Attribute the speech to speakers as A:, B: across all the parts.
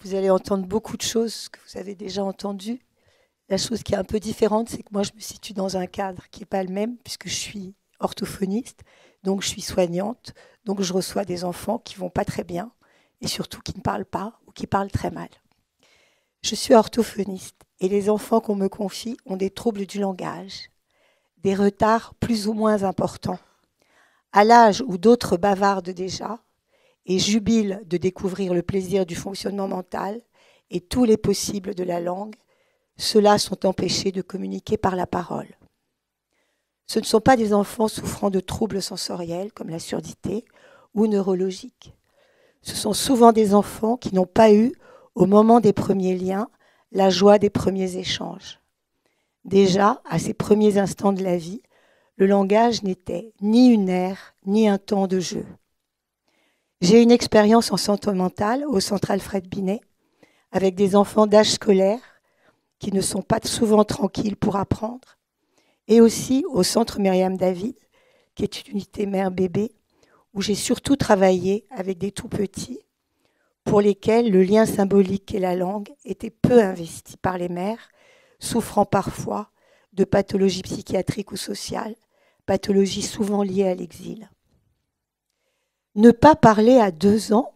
A: vous allez entendre beaucoup de choses que vous avez déjà entendues. La chose qui est un peu différente, c'est que moi, je me situe dans un cadre qui n'est pas le même, puisque je suis orthophoniste, donc je suis soignante, donc je reçois des enfants qui vont pas très bien, et surtout qui ne parlent pas ou qui parlent très mal. Je suis orthophoniste, et les enfants qu'on me confie ont des troubles du langage, des retards plus ou moins importants. À l'âge où d'autres bavardent déjà, et jubilent de découvrir le plaisir du fonctionnement mental et tous les possibles de la langue, ceux-là sont empêchés de communiquer par la parole. Ce ne sont pas des enfants souffrant de troubles sensoriels comme la surdité ou neurologiques. Ce sont souvent des enfants qui n'ont pas eu, au moment des premiers liens, la joie des premiers échanges. Déjà, à ces premiers instants de la vie, le langage n'était ni une ère, ni un temps de jeu. J'ai une expérience en santé mentale au centre Alfred Binet, avec des enfants d'âge scolaire qui ne sont pas souvent tranquilles pour apprendre, et aussi au centre Myriam David, qui est une unité mère-bébé, où j'ai surtout travaillé avec des tout-petits, pour lesquels le lien symbolique et la langue étaient peu investis par les mères, souffrant parfois de pathologies psychiatriques ou sociales, pathologies souvent liées à l'exil. Ne pas parler à 2 ans,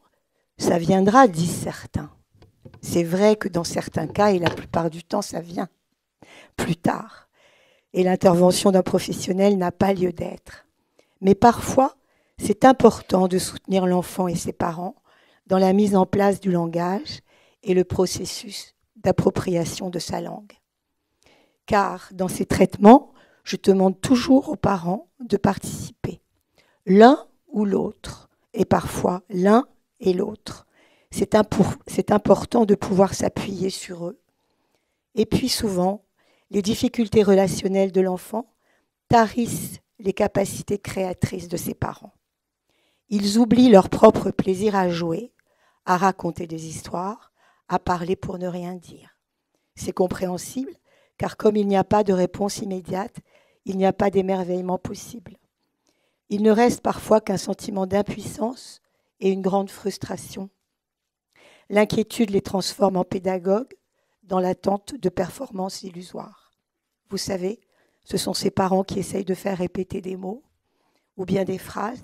A: ça viendra, disent certains. C'est vrai que dans certains cas, et la plupart du temps, ça vient plus tard. Et l'intervention d'un professionnel n'a pas lieu d'être. Mais parfois, c'est important de soutenir l'enfant et ses parents dans la mise en place du langage et le processus d'appropriation de sa langue. Car dans ces traitements, je demande toujours aux parents de participer, l'un ou l'autre, et parfois l'un et l'autre. C'est important de pouvoir s'appuyer sur eux. Et puis souvent, les difficultés relationnelles de l'enfant tarissent les capacités créatrices de ses parents. Ils oublient leur propre plaisir à jouer, à raconter des histoires, à parler pour ne rien dire. C'est compréhensible, car comme il n'y a pas de réponse immédiate, il n'y a pas d'émerveillement possible. Il ne reste parfois qu'un sentiment d'impuissance et une grande frustration. L'inquiétude les transforme en pédagogues dans l'attente de performances illusoires. Vous savez, ce sont ces parents qui essayent de faire répéter des mots, ou bien des phrases,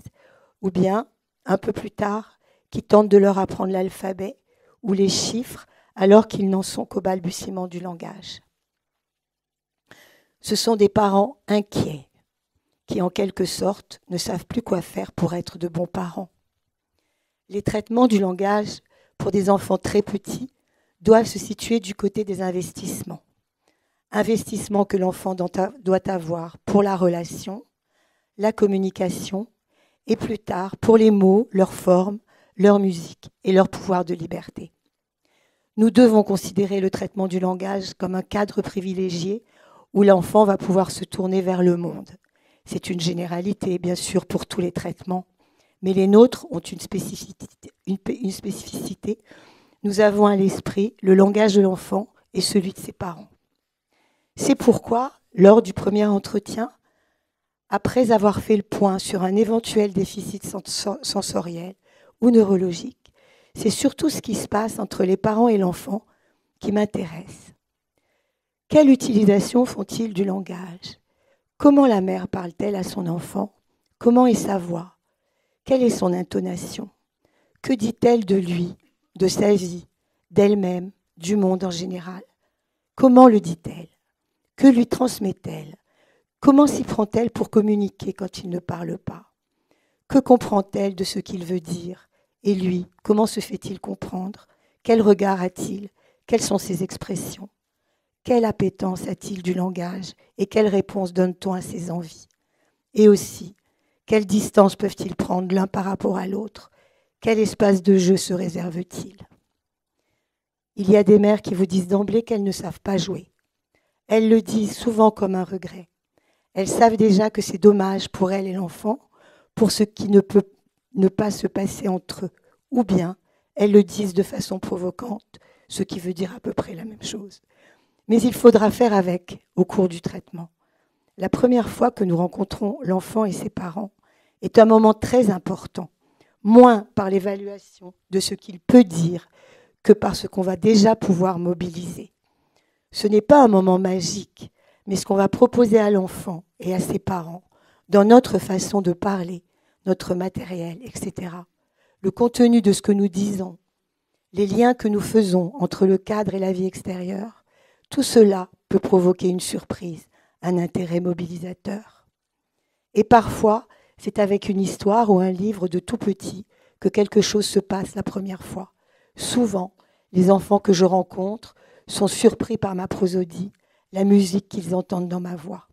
A: ou bien, un peu plus tard, qui tentent de leur apprendre l'alphabet ou les chiffres alors qu'ils n'en sont qu'au balbutiement du langage. Ce sont des parents inquiets qui, en quelque sorte, ne savent plus quoi faire pour être de bons parents. Les traitements du langage pour des enfants très petits doivent se situer du côté des investissements. Investissements que l'enfant doit avoir pour la relation, la communication et plus tard pour les mots, leur forme, leur musique et leur pouvoir de liberté. Nous devons considérer le traitement du langage comme un cadre privilégié où l'enfant va pouvoir se tourner vers le monde. C'est une généralité, bien sûr, pour tous les traitements, mais les nôtres ont une spécificité. Nous avons à l'esprit le langage de l'enfant et celui de ses parents. C'est pourquoi, lors du premier entretien, après avoir fait le point sur un éventuel déficit sensoriel ou neurologique, c'est surtout ce qui se passe entre les parents et l'enfant qui m'intéresse. Quelle utilisation font-ils du langage ? Comment la mère parle-t-elle à son enfant ? Comment est sa voix ? Quelle est son intonation ? Que dit-elle de lui, de sa vie, d'elle-même, du monde en général ? Comment le dit-elle ? Que lui transmet-elle ? Comment s'y prend-elle pour communiquer quand il ne parle pas ? Que comprend-elle de ce qu'il veut dire ? Et lui, comment se fait-il comprendre ? Quel regard a-t-il ? Quelles sont ses expressions ? Quelle appétence a-t-il du langage ? Et quelle réponse donne-t-on à ses envies ? Et aussi, quelle distance peuvent-ils prendre l'un par rapport à l'autre ? Quel espace de jeu se réserve-t-il ? Il y a des mères qui vous disent d'emblée qu'elles ne savent pas jouer. Elles le disent souvent comme un regret. Elles savent déjà que c'est dommage pour elles et l'enfant, pour ce qui ne peut ne pas se passer entre eux. Ou bien, elles le disent de façon provocante, ce qui veut dire à peu près la même chose. Mais il faudra faire avec au cours du traitement. La première fois que nous rencontrons l'enfant et ses parents est un moment très important, moins par l'évaluation de ce qu'il peut dire que par ce qu'on va déjà pouvoir mobiliser. Ce n'est pas un moment magique, mais ce qu'on va proposer à l'enfant et à ses parents, dans notre façon de parler, notre matériel, etc. Le contenu de ce que nous disons, les liens que nous faisons entre le cadre et la vie extérieure, tout cela peut provoquer une surprise, un intérêt mobilisateur. Et parfois, c'est avec une histoire ou un livre de tout petit que quelque chose se passe la première fois. Souvent, les enfants que je rencontre sont surpris par ma prosodie, la musique qu'ils entendent dans ma voix.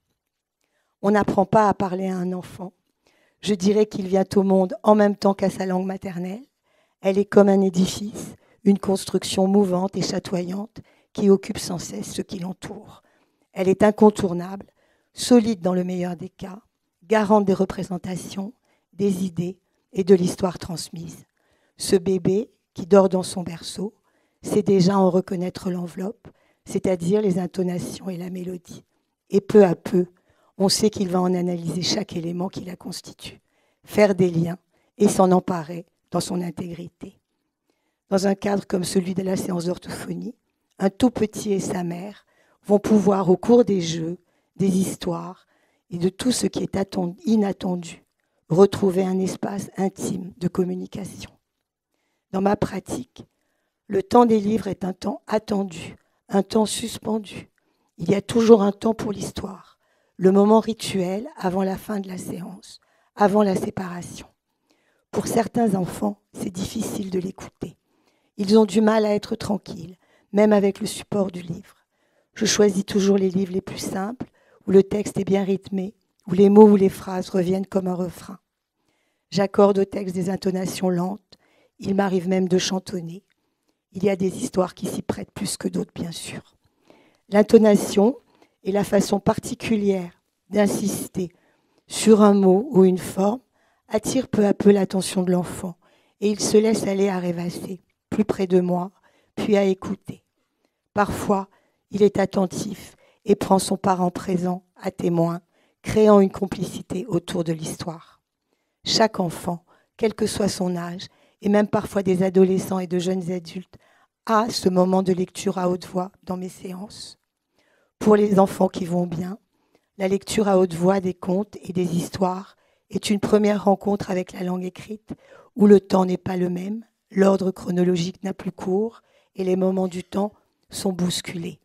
A: On n'apprend pas à parler à un enfant. Je dirais qu'il vient au monde en même temps qu'à sa langue maternelle. Elle est comme un édifice, une construction mouvante et chatoyante qui occupe sans cesse ce qui l'entoure. Elle est incontournable, solide dans le meilleur des cas, garante des représentations, des idées et de l'histoire transmise. Ce bébé qui dort dans son berceau sait déjà en reconnaître l'enveloppe, c'est-à-dire les intonations et la mélodie. Et peu à peu, on sait qu'il va en analyser chaque élément qui la constitue, faire des liens et s'en emparer dans son intégrité. Dans un cadre comme celui de la séance d'orthophonie, un tout petit et sa mère vont pouvoir, au cours des jeux, des histoires et de tout ce qui est inattendu, retrouver un espace intime de communication. Dans ma pratique, le temps des livres est un temps attendu, un temps suspendu. Il y a toujours un temps pour l'histoire, le moment rituel avant la fin de la séance, avant la séparation. Pour certains enfants, c'est difficile de l'écouter. Ils ont du mal à être tranquilles, même avec le support du livre. Je choisis toujours les livres les plus simples, où le texte est bien rythmé, où les mots ou les phrases reviennent comme un refrain. J'accorde au texte des intonations lentes, il m'arrive même de chantonner. Il y a des histoires qui s'y prêtent plus que d'autres, bien sûr. L'intonation est la façon particulière d'insister sur un mot ou une forme attire peu à peu l'attention de l'enfant et il se laisse aller à rêvasser, plus près de moi, puis à écouter. Parfois, il est attentif et prend son parent présent à témoin, créant une complicité autour de l'histoire. Chaque enfant, quel que soit son âge, et même parfois des adolescents et de jeunes adultes, a ce moment de lecture à haute voix dans mes séances. Pour les enfants qui vont bien, la lecture à haute voix des contes et des histoires est une première rencontre avec la langue écrite où le temps n'est pas le même, l'ordre chronologique n'a plus cours et les moments du temps sont bousculés.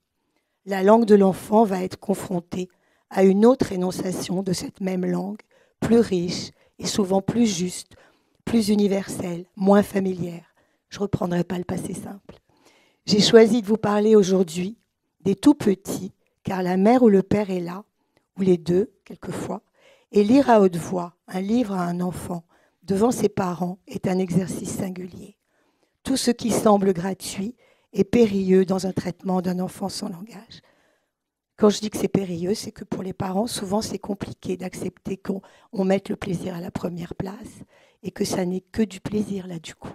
A: La langue de l'enfant va être confrontée à une autre énonciation de cette même langue, plus riche et souvent plus juste, plus universelle, moins familière. Je ne reprendrai pas le passé simple. J'ai choisi de vous parler aujourd'hui des tout petits, car la mère ou le père est là, ou les deux, quelquefois, et lire à haute voix un livre à un enfant devant ses parents est un exercice singulier. Tout ce qui semble gratuit est périlleux dans un traitement d'un enfant sans langage. Quand je dis que c'est périlleux, c'est que pour les parents, souvent c'est compliqué d'accepter qu'on mette le plaisir à la première place et que ça n'est que du plaisir là du coup.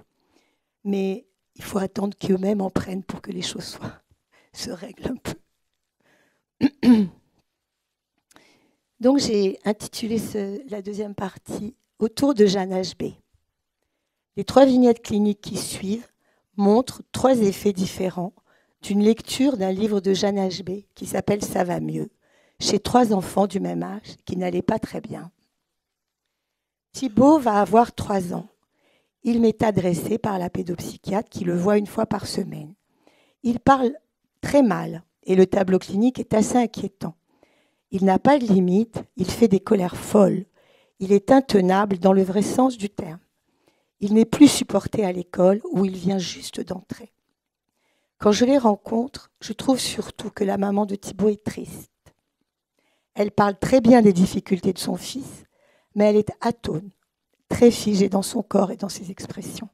A: Mais il faut attendre qu'eux-mêmes en prennent pour que les choses se règlent un peu. Donc j'ai intitulé la deuxième partie « Autour de Jeanne HB ». Les 3 vignettes cliniques qui suivent montrent 3 effets différents d'une lecture d'un livre de Jeanne HB qui s'appelle « Ça va mieux » chez 3 enfants du même âge qui n'allaient pas très bien. Thibaut va avoir 3 ans. Il m'est adressé par la pédopsychiatre qui le voit 1 fois par semaine. Il parle très mal et le tableau clinique est assez inquiétant. Il n'a pas de limite, il fait des colères folles. Il est intenable dans le vrai sens du terme. Il n'est plus supporté à l'école où il vient juste d'entrer. Quand je les rencontre, je trouve surtout que la maman de Thibaut est triste. Elle parle très bien des difficultés de son fils, mais elle est atone, très figée dans son corps et dans ses expressions.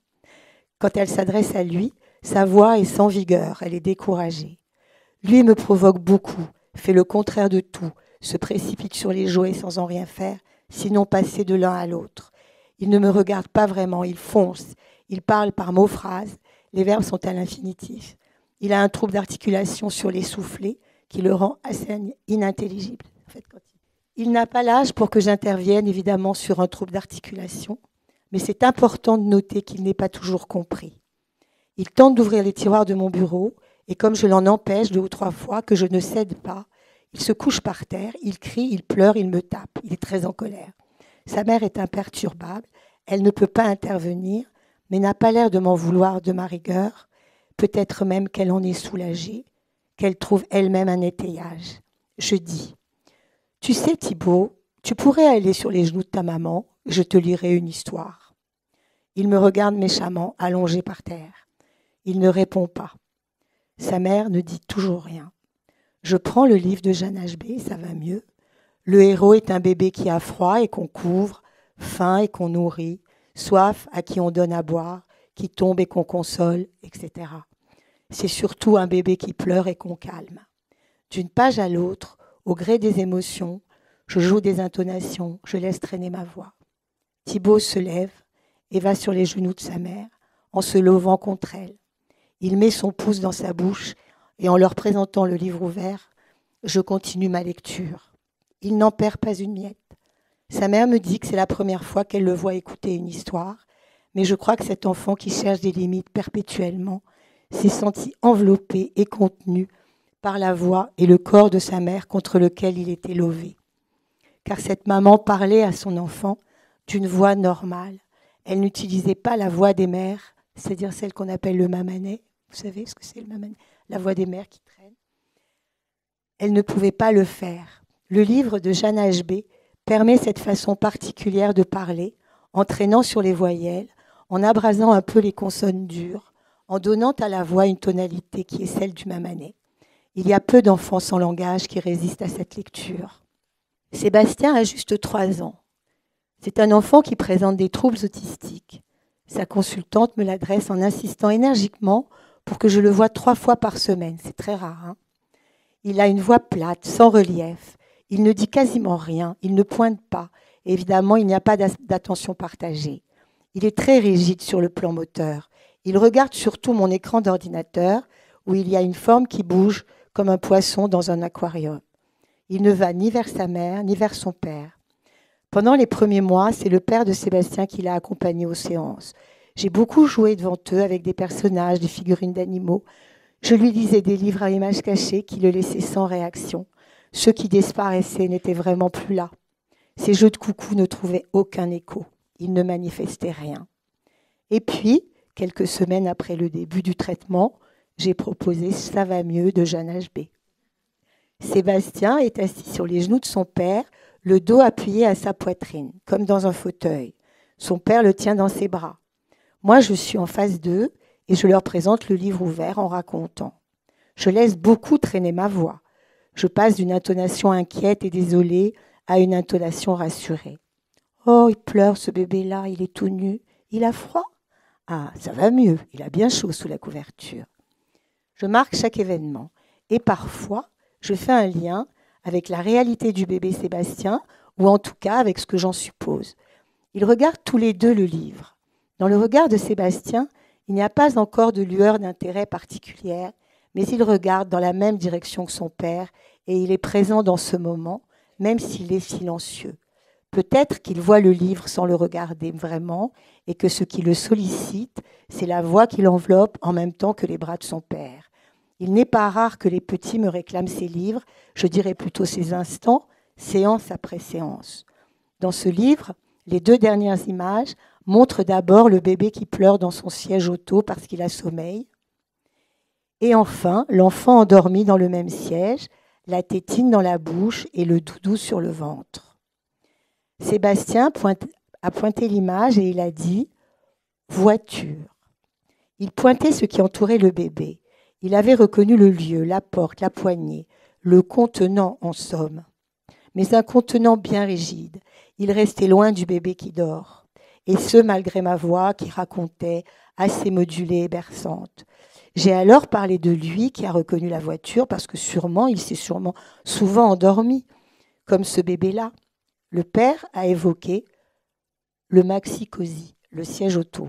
A: Quand elle s'adresse à lui, sa voix est sans vigueur, elle est découragée. Lui me provoque beaucoup, fait le contraire de tout, se précipite sur les jouets sans en rien faire, sinon passer de l'un à l'autre. Il ne me regarde pas vraiment, il fonce, il parle par mots-phrases, les verbes sont à l'infinitif. Il a un trouble d'articulation sur les soufflets qui le rend assez inintelligible. En fait, il n'a pas l'âge pour que j'intervienne évidemment sur un trouble d'articulation, mais c'est important de noter qu'il n'est pas toujours compris. Il tente d'ouvrir les tiroirs de mon bureau et comme je l'en empêche 2 ou 3 fois, que je ne cède pas, il se couche par terre, il crie, il pleure, il me tape. Il est très en colère. Sa mère est imperturbable, elle ne peut pas intervenir, mais n'a pas l'air de m'en vouloir de ma rigueur. Peut-être même qu'elle en est soulagée, qu'elle trouve elle-même un étayage. Je dis, tu sais Thibaut, tu pourrais aller sur les genoux de ta maman, je te lirai une histoire. Il me regarde méchamment, allongé par terre. Il ne répond pas. Sa mère ne dit toujours rien. Je prends le livre de Jeanne HB, ça va mieux. Le héros est un bébé qui a froid et qu'on couvre, faim et qu'on nourrit, soif à qui on donne à boire, qui tombe et qu'on console, etc. C'est surtout un bébé qui pleure et qu'on calme. D'une page à l'autre, au gré des émotions, je joue des intonations, je laisse traîner ma voix. Thibaut se lève et va sur les genoux de sa mère, en se levant contre elle. Il met son pouce dans sa bouche et en leur présentant le livre ouvert, je continue ma lecture. Il n'en perd pas une miette. Sa mère me dit que c'est la première fois qu'elle le voit écouter une histoire, mais je crois que cet enfant qui cherche des limites perpétuellement s'est senti enveloppé et contenu par la voix et le corps de sa mère contre lequel il était lové. Car cette maman parlait à son enfant d'une voix normale. Elle n'utilisait pas la voix des mères, c'est-à-dire celle qu'on appelle le mamanet. Vous savez ce que c'est le mamanet ? La voix des mères qui traîne. Elle ne pouvait pas le faire. Le livre de Jeanne HB permet cette façon particulière de parler, en traînant sur les voyelles, en abrasant un peu les consonnes dures, en donnant à la voix une tonalité qui est celle du mamanet. Il y a peu d'enfants sans langage qui résistent à cette lecture. Sébastien a juste 3 ans. C'est un enfant qui présente des troubles autistiques. Sa consultante me l'adresse en insistant énergiquement pour que je le voie 3 fois par semaine. C'est très rare, hein ? Il a une voix plate, sans relief. Il ne dit quasiment rien, il ne pointe pas. Et évidemment, il n'y a pas d'attention partagée. Il est très rigide sur le plan moteur. Il regarde surtout mon écran d'ordinateur où il y a une forme qui bouge comme un poisson dans un aquarium. Il ne va ni vers sa mère, ni vers son père. Pendant les premiers mois, c'est le père de Sébastien qui l'a accompagné aux séances. J'ai beaucoup joué devant eux avec des personnages, des figurines d'animaux. Je lui lisais des livres à images cachées qui le laissaient sans réaction. Ceux qui disparaissaient n'étaient vraiment plus là. Ces jeux de coucou ne trouvaient aucun écho. Ils ne manifestaient rien. Et puis, quelques semaines après le début du traitement, j'ai proposé Ça va mieux de Jeanne HB. Sébastien est assis sur les genoux de son père, le dos appuyé à sa poitrine, comme dans un fauteuil. Son père le tient dans ses bras. Moi, je suis en face d'eux et je leur présente le livre ouvert en racontant. Je laisse beaucoup traîner ma voix. Je passe d'une intonation inquiète et désolée à une intonation rassurée. « Oh, il pleure ce bébé-là, il est tout nu. Il a froid ? Ah, ça va mieux, il a bien chaud sous la couverture. » Je marque chaque événement et parfois, je fais un lien avec la réalité du bébé Sébastien ou en tout cas avec ce que j'en suppose. Ils regardent tous les deux le livre. Dans le regard de Sébastien, il n'y a pas encore de lueur d'intérêt particulière, mais il regarde dans la même direction que son père et il est présent dans ce moment, même s'il est silencieux. Peut-être qu'il voit le livre sans le regarder vraiment et que ce qui le sollicite, c'est la voix qui l'enveloppe en même temps que les bras de son père. Il n'est pas rare que les petits me réclament ces livres, je dirais plutôt ces instants, séance après séance. Dans ce livre, les 2 dernières images montrent d'abord le bébé qui pleure dans son siège auto parce qu'il a sommeil. Et enfin, l'enfant endormi dans le même siège, la tétine dans la bouche et le doudou sur le ventre. Sébastien a pointé l'image et il a dit « voiture ». Il pointait ce qui entourait le bébé. Il avait reconnu le lieu, la porte, la poignée, le contenant en somme. Mais un contenant bien rigide. Il restait loin du bébé qui dort. Et ce, malgré ma voix qui racontait, assez modulée et berçante. J'ai alors parlé de lui qui a reconnu la voiture parce que il s'est souvent endormi, comme ce bébé-là. Le père a évoqué le maxi-cosy, le siège auto.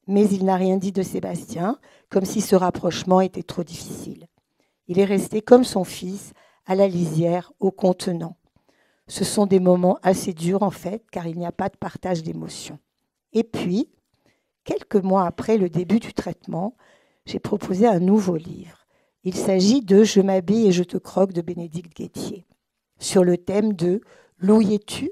A: Mais il n'a rien dit de Sébastien, comme si ce rapprochement était trop difficile. Il est resté comme son fils, à la lisière, au contenant. Ce sont des moments assez durs en fait, car il n'y a pas de partage d'émotions. Et puis, quelques mois après le début du traitement, j'ai proposé un nouveau livre. Il s'agit de Je m'habille et je te croque de Bénédicte Guettier, sur le thème de L'où y es-tu ?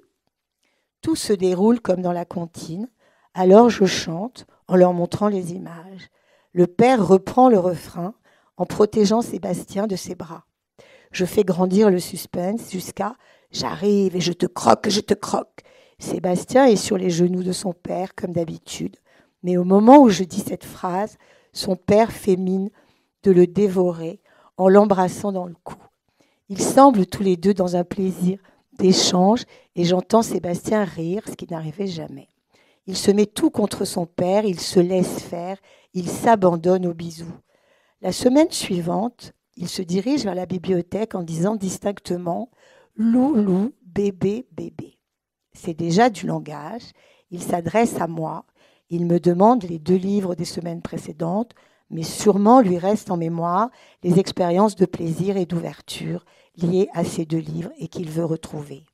A: Tout se déroule comme dans la comptine. Alors je chante en leur montrant les images. Le père reprend le refrain en protégeant Sébastien de ses bras. Je fais grandir le suspense jusqu'à « J'arrive et je te croque, je te croque ». Sébastien est sur les genoux de son père comme d'habitude. Mais au moment où je dis cette phrase, son père fait mine de le dévorer en l'embrassant dans le cou. Ils semblent tous les deux dans un plaisir d'échange et j'entends Sébastien rire, ce qui n'arrivait jamais. Il se met tout contre son père, il se laisse faire, il s'abandonne aux bisous. La semaine suivante, il se dirige vers la bibliothèque en disant distinctement « Loulou, bébé, bébé ». C'est déjà du langage, il s'adresse à moi, il me demande les 2 livres des semaines précédentes, mais sûrement lui restent en mémoire les expériences de plaisir et d'ouverture liées à ces 2 livres et qu'il veut retrouver.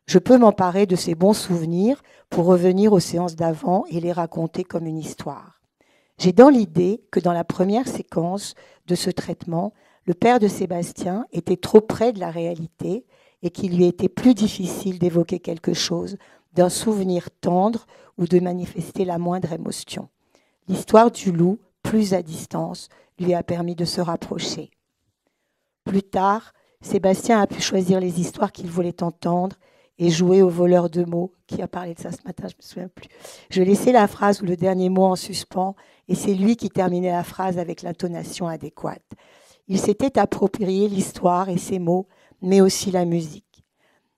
A: Je peux m'emparer de ces bons souvenirs pour revenir aux séances d'avant et les raconter comme une histoire. J'ai dans l'idée que dans la première séquence de ce traitement, le père de Sébastien était trop près de la réalité et qu'il lui était plus difficile d'évoquer quelque chose, d'un souvenir tendre ou de manifester la moindre émotion. L'histoire du loup, plus à distance, lui a permis de se rapprocher. Plus tard, Sébastien a pu choisir les histoires qu'il voulait entendre et jouer au voleur de mots. Qui a parlé de ça ce matin? Je ne me souviens plus. Je laissais la phrase ou le dernier mot en suspens et c'est lui qui terminait la phrase avec l'intonation adéquate. Il s'était approprié l'histoire et ses mots, mais aussi la musique.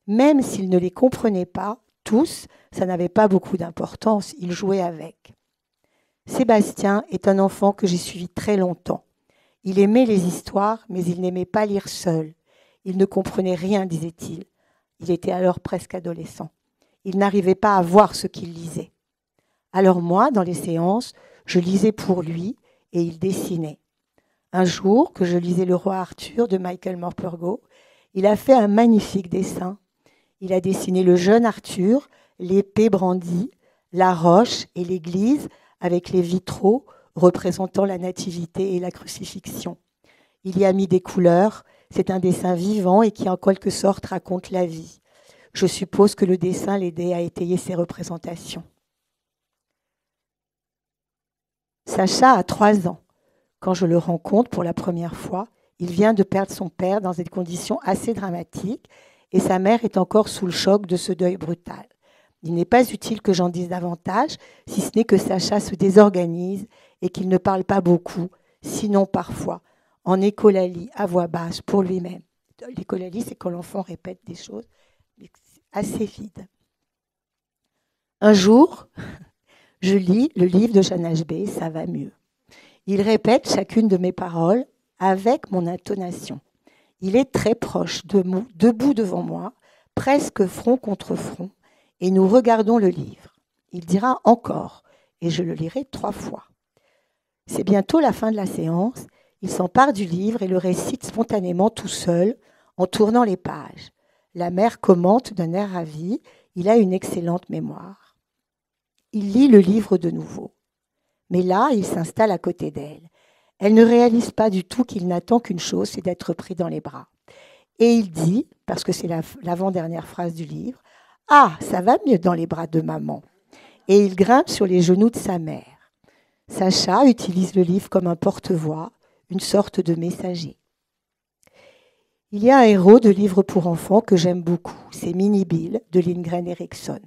A: Même s'il ne les comprenait pas, tous, ça n'avait pas beaucoup d'importance, il jouait avec. Sébastien est un enfant que j'ai suivi très longtemps. Il aimait les histoires, mais il n'aimait pas lire seul. Il ne comprenait rien, disait-il. Il était alors presque adolescent. Il n'arrivait pas à voir ce qu'il lisait. Alors moi, dans les séances, je lisais pour lui et il dessinait. Un jour, que je lisais Le Roi Arthur de Michael Morpurgo, il a fait un magnifique dessin. Il a dessiné le jeune Arthur, l'épée brandie, la roche et l'église avec les vitraux représentant la nativité et la crucifixion. Il y a mis des couleurs, c'est un dessin vivant et qui en quelque sorte raconte la vie. Je suppose que le dessin l'aidait à étayer ses représentations. Sacha a 3 ans. Quand je le rencontre pour la première fois, il vient de perdre son père dans des conditions assez dramatiques et sa mère est encore sous le choc de ce deuil brutal. Il n'est pas utile que j'en dise davantage, si ce n'est que Sacha se désorganise et qu'il ne parle pas beaucoup, sinon parfois, en écholalie à voix basse pour lui-même. L'écholalie, c'est quand l'enfant répète des choses assez vides. Un jour, je lis le livre de Jeanne HB, Ça va mieux. Il répète chacune de mes paroles avec mon intonation. Il est très proche, debout devant moi, presque front contre front, et nous regardons le livre. Il dira encore, et je le lirai 3 fois. C'est bientôt la fin de la séance. Il s'empare du livre et le récite spontanément tout seul, en tournant les pages. La mère commente d'un air ravi. Il a une excellente mémoire. Il lit le livre de nouveau. Mais là, il s'installe à côté d'elle. Elle ne réalise pas du tout qu'il n'attend qu'une chose, c'est d'être pris dans les bras. Et il dit, parce que c'est l'avant-dernière phrase du livre, « Ah, ça va mieux dans les bras de maman ». Et il grimpe sur les genoux de sa mère. Sacha utilise le livre comme un porte-voix, une sorte de messager. Il y a un héros de livres pour enfants que j'aime beaucoup, c'est Minnie Bill de Lindgren Erickson.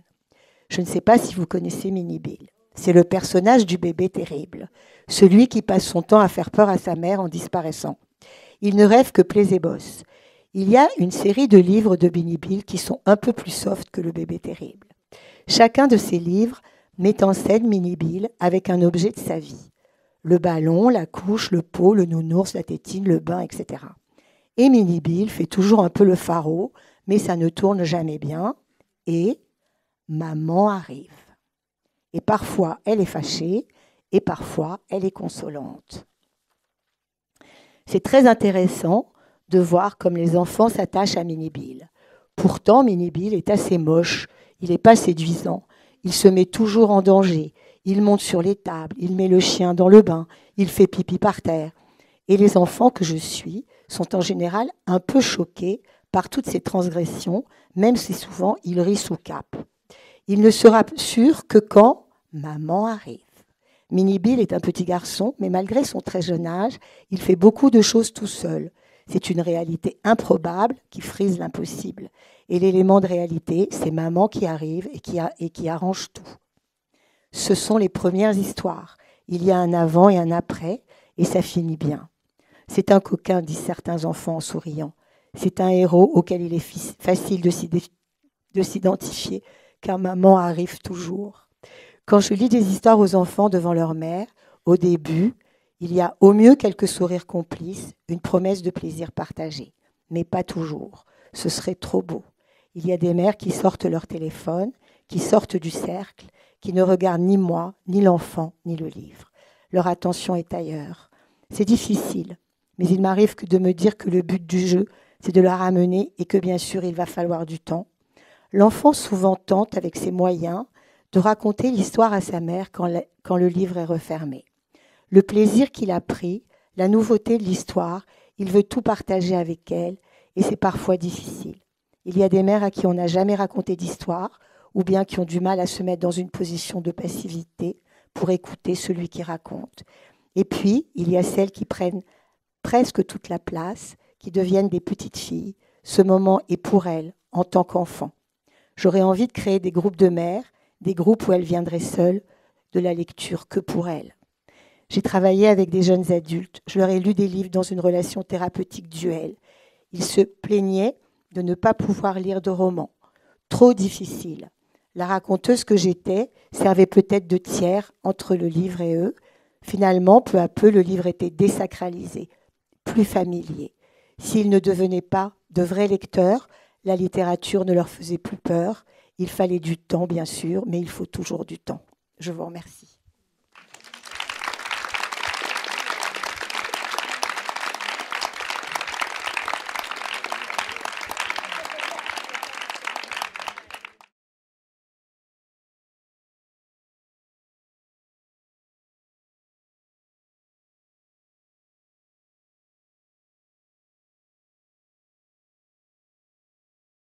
A: Je ne sais pas si vous connaissez Minnie Bill. C'est le personnage du bébé terrible, celui qui passe son temps à faire peur à sa mère en disparaissant. Il ne rêve que plaise et bosse. Il y a une série de livres de Minnie Bill qui sont un peu plus soft que le bébé terrible. Chacun de ces livres met en scène Minnie Bill avec un objet de sa vie. Le ballon, la couche, le pot, le nounours, la tétine, le bain, etc. Et Minnie Bill fait toujours un peu le faraud, mais ça ne tourne jamais bien. Et maman arrive. Et parfois, elle est fâchée, et parfois, elle est consolante. C'est très intéressant de voir comme les enfants s'attachent à Minnie Bill. Pourtant, Minnie Bill est assez moche, il n'est pas séduisant, il se met toujours en danger, Il monte sur les tables, il met le chien dans le bain, il fait pipi par terre. Et les enfants que je suis sont en général un peu choqués par toutes ces transgressions, même si souvent ils rient sous cape. Il ne sera sûr que quand maman arrive. Mini Bill est un petit garçon, mais malgré son très jeune âge, il fait beaucoup de choses tout seul. C'est une réalité improbable qui frise l'impossible. Et l'élément de réalité, c'est maman qui arrive et qui arrange tout. Ce sont les premières histoires. Il y a un avant et un après, et ça finit bien. C'est un coquin, disent certains enfants en souriant. C'est un héros auquel il est facile de s'identifier, car maman arrive toujours. Quand je lis des histoires aux enfants devant leur mère, au début, il y a au mieux quelques sourires complices, une promesse de plaisir partagé. Mais pas toujours. Ce serait trop beau. Il y a des mères qui sortent leur téléphone, qui sortent du cercle, qui ne regardent ni moi, ni l'enfant, ni le livre. Leur attention est ailleurs. C'est difficile, mais il m'arrive de me dire que le but du jeu, c'est de la ramener et que bien sûr, il va falloir du temps. L'enfant souvent tente, avec ses moyens, de raconter l'histoire à sa mère quand le livre est refermé. Le plaisir qu'il a pris, la nouveauté de l'histoire, il veut tout partager avec elle et c'est parfois difficile. Il y a des mères à qui on n'a jamais raconté d'histoire ou bien qui ont du mal à se mettre dans une position de passivité pour écouter celui qui raconte. Et puis, il y a celles qui prennent presque toute la place, qui deviennent des petites filles. Ce moment est pour elles, en tant qu'enfants. J'aurais envie de créer des groupes de mères, des groupes où elles viendraient seules, de la lecture que pour elles. J'ai travaillé avec des jeunes adultes, je leur ai lu des livres dans une relation thérapeutique duel. Ils se plaignaient de ne pas pouvoir lire de romans. Trop difficile. La raconteuse que j'étais servait peut-être de tiers entre le livre et eux. Finalement, peu à peu, le livre était désacralisé, plus familier. S'ils ne devenaient pas de vrais lecteurs, la littérature ne leur faisait plus peur. Il fallait du temps, bien sûr, mais il faut toujours du temps. Je vous remercie.